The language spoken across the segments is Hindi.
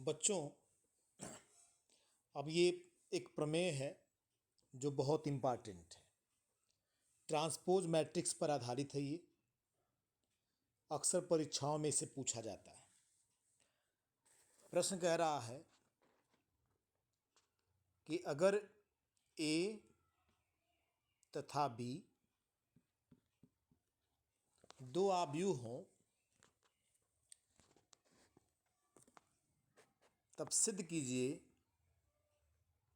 बच्चों, अब ये एक प्रमेय है जो बहुत इम्पॉर्टेंट है। ट्रांसपोज मैट्रिक्स पर आधारित है। ये अक्सर परीक्षाओं में इसे पूछा जाता है। प्रश्न कह रहा है कि अगर ए तथा बी दो आव्यूह हों तब सिद्ध कीजिए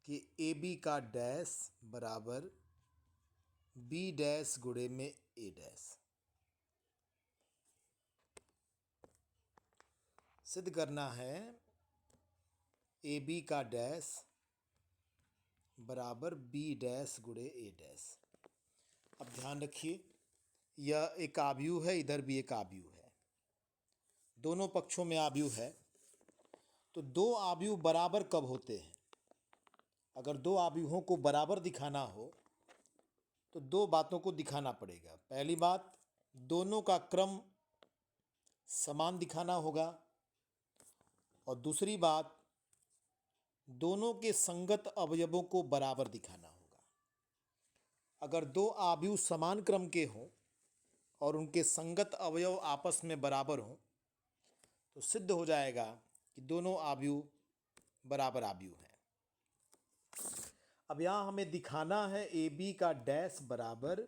कि ए बी का डैश बराबर बी डैश गुणे में ए डैश। सिद्ध करना है ए बी का डैश बराबर बी डैश गुणे ए डैश। अब ध्यान रखिए, यह एक आव्यूह है, इधर भी एक आव्यूह है, दोनों पक्षों में आव्यूह है। तो दो आव्यूह बराबर कब होते हैं? अगर दो आव्यूहों को बराबर दिखाना हो तो दो बातों को दिखाना पड़ेगा। पहली बात, दोनों का क्रम समान दिखाना होगा, और दूसरी बात, दोनों के संगत अवयवों को बराबर दिखाना होगा। अगर दो आव्यूह समान क्रम के हों और उनके संगत अवयव आपस में बराबर हों तो सिद्ध हो जाएगा कि दोनों आव्यूह बराबर आव्यूह हैं। अब यहाँ हमें दिखाना है ए बी का डैश बराबर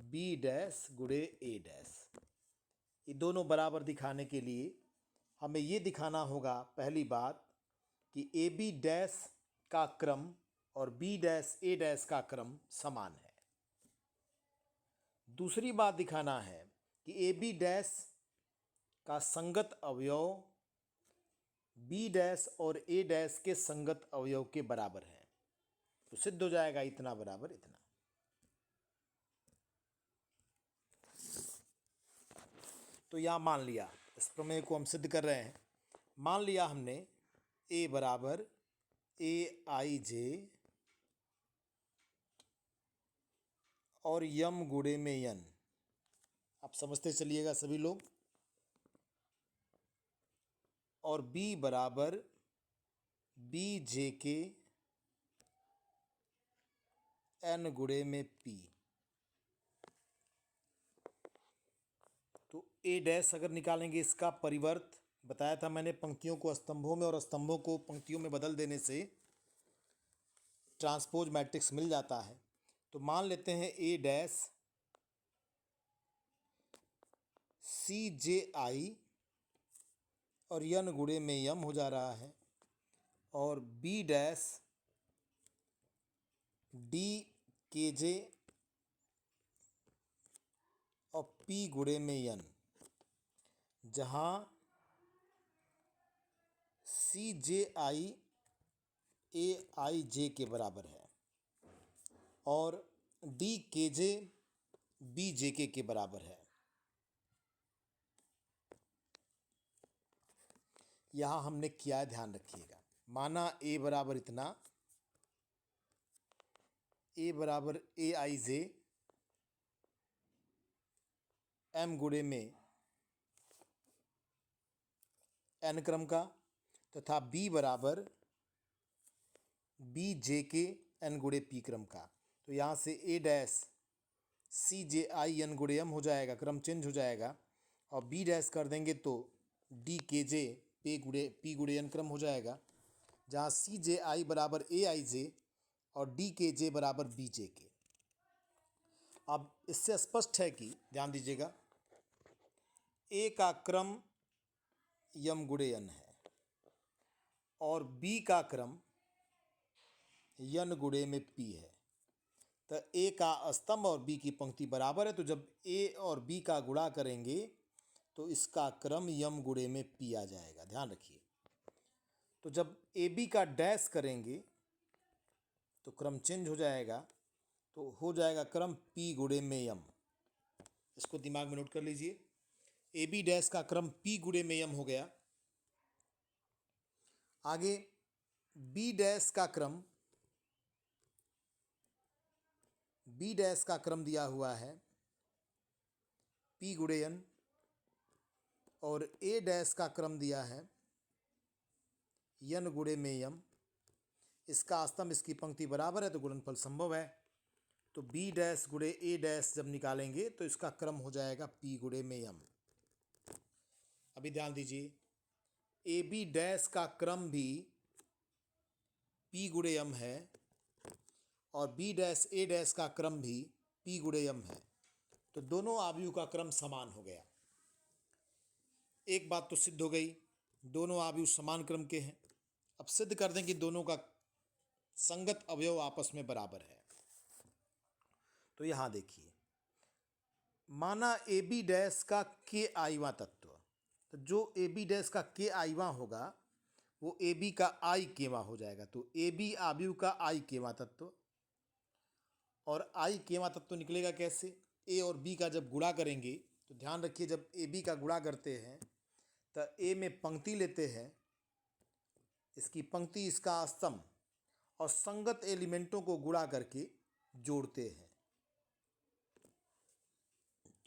बी डैश गुणे ए डैश। ये दोनों बराबर दिखाने के लिए हमें ये दिखाना होगा, पहली बात, कि ए बी डैश का क्रम और बी डैश ए डैश का क्रम समान है। दूसरी बात दिखाना है कि ए बी डैश का संगत अवयव बी डैश और ए डैश के संगत अवयव के बराबर है। तो सिद्ध हो जाएगा इतना बराबर इतना। तो यहां मान लिया, इस प्रमेय को हम सिद्ध कर रहे हैं। मान लिया हमने ए बराबर ए आई जे और यम गुणे में यन। आप समझते चलिएगा सभी लोग। और बी बराबर बी जे के एन गुणे में पी। तो ए डैश अगर निकालेंगे, इसका परिवर्त बताया था मैंने, पंक्तियों को स्तंभों में और स्तंभों को पंक्तियों में बदल देने से ट्रांसपोज मैट्रिक्स मिल जाता है। तो मान लेते हैं ए डैश सी जे आई और यन गुणे में यम हो जा रहा है, और बी डैश डी के जे और पी गुणे में यन, जहाँ सी जे आई ए आई जे के बराबर है और डी के जे बी जे के बराबर है। यहाँ हमने किया है, ध्यान रखिएगा। माना ए बराबर इतना, ए बराबर ए आई जे एम गुणे में एन क्रम का, तथा बी बराबर बी जे के एन गुणे पी क्रम का। तो यहाँ से A dash C J I N गुणे एम हो जाएगा, क्रम चेंज हो जाएगा, और बी डैश कर देंगे तो डी के जे पी गुणे एन क्रम हो जाएगा, जहाँ सी जे आई बराबर ए आई जे और डी के जे बराबर बी जे के। अब इससे स्पष्ट है कि, ध्यान दीजिएगा, ए का क्रम यम गुणे एन है और बी का क्रम यन गुणे में पी है। तो ए का स्तंभ और बी की पंक्ति बराबर है, तो जब ए और बी का गुणा करेंगे तो इसका क्रम यम गुणे में पी आ जाएगा। ध्यान रखिए। तो जब ए बी का डैश करेंगे तो क्रम चेंज हो जाएगा, तो हो जाएगा क्रम पी गुणे में यम। इसको दिमाग में नोट कर लीजिए। ए बी डैश का क्रम पी गुणे में यम हो गया। आगे बी डैश का क्रम दिया हुआ है पी गुणे एन, और ए डैश का क्रम दिया है यन गुणे में यम, इसका स्तंभ इसकी पंक्ति बराबर है तो गुणनफल संभव है। तो बी डैश गुणे ए डैश जब निकालेंगे तो इसका क्रम हो जाएगा पी गुणे में यम। अभी ध्यान दीजिए, ए बी डैश का क्रम भी पी गुणे यम है और बी डैश ए डैश का क्रम भी पी गुणे यम है, तो दोनों आव्यूह का क्रम समान हो गया। एक बात तो सिद्ध हो गई, दोनों आव्यूह समान क्रम के हैं। अब सिद्ध कर दें कि दोनों का संगत अवयव आपस में बराबर है। तो यहां देखिए, माना ए बी डैश का के आईवां तत्व, तो जो ए बी डैश का के आईवां होगा वो ए बी का आई केवां हो जाएगा। तो ए बी आव्यूह का आई केवां तत्व, और आई केवां तत्व निकलेगा कैसे? ए और बी का जब गुणा करेंगे तो ध्यान रखिए, जब ए बी का गुणा करते हैं तो ए में पंक्ति लेते हैं, इसकी पंक्ति इसका स्तंभ, और संगत एलिमेंटों को गुणा करके जोड़ते हैं।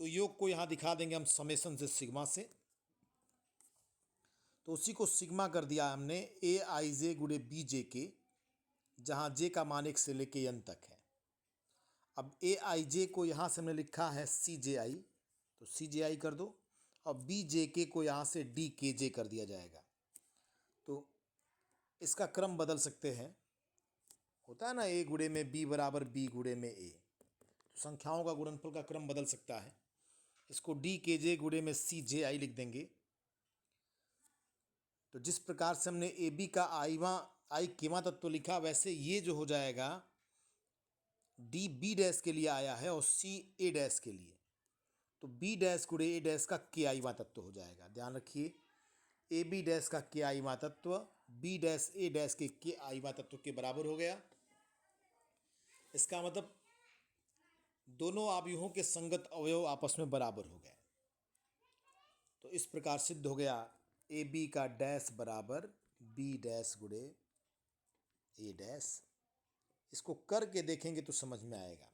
तो योग को यहां दिखा देंगे हम समेशन से, सिग्मा से। तो उसी को सिग्मा कर दिया हमने ए आई जे गुणे बी जे के, जहां जे का मान 1 से लेके n तक है। अब ए आई जे को यहाँ से हमने लिखा है सी जे आई, तो सी जे आई कर दो, और बी जे के को यहाँ से डी के जे कर दिया जाएगा। तो इसका क्रम बदल सकते हैं, होता है ना ए गुणे में बी बराबर बी गुणे में ए, तो संख्याओं का गुणनफल का क्रम बदल सकता है। इसको डी के जे गुणे में सी जे आई लिख देंगे। तो जिस प्रकार से हमने ए बी का आई केवां तत्व लिखा, वैसे ये जो हो जाएगा डी बी डैश के लिए आया है और सी ए डैश के लिए, तो बी डैश गुणे ए डैश का के आईवां तत्व हो जाएगा। ध्यान रखिए, ए बी डैश का के आईवां तत्व बी डैश ए डैश के आईवां तत्व के बराबर हो गया। इसका मतलब दोनों आव्यूहों के संगत अवयव आपस में बराबर हो गए। तो इस प्रकार सिद्ध हो गया ए बी का डैश बराबर बी डैश गुणे ए डैश। इसको करके देखेंगे तो समझ में आएगा।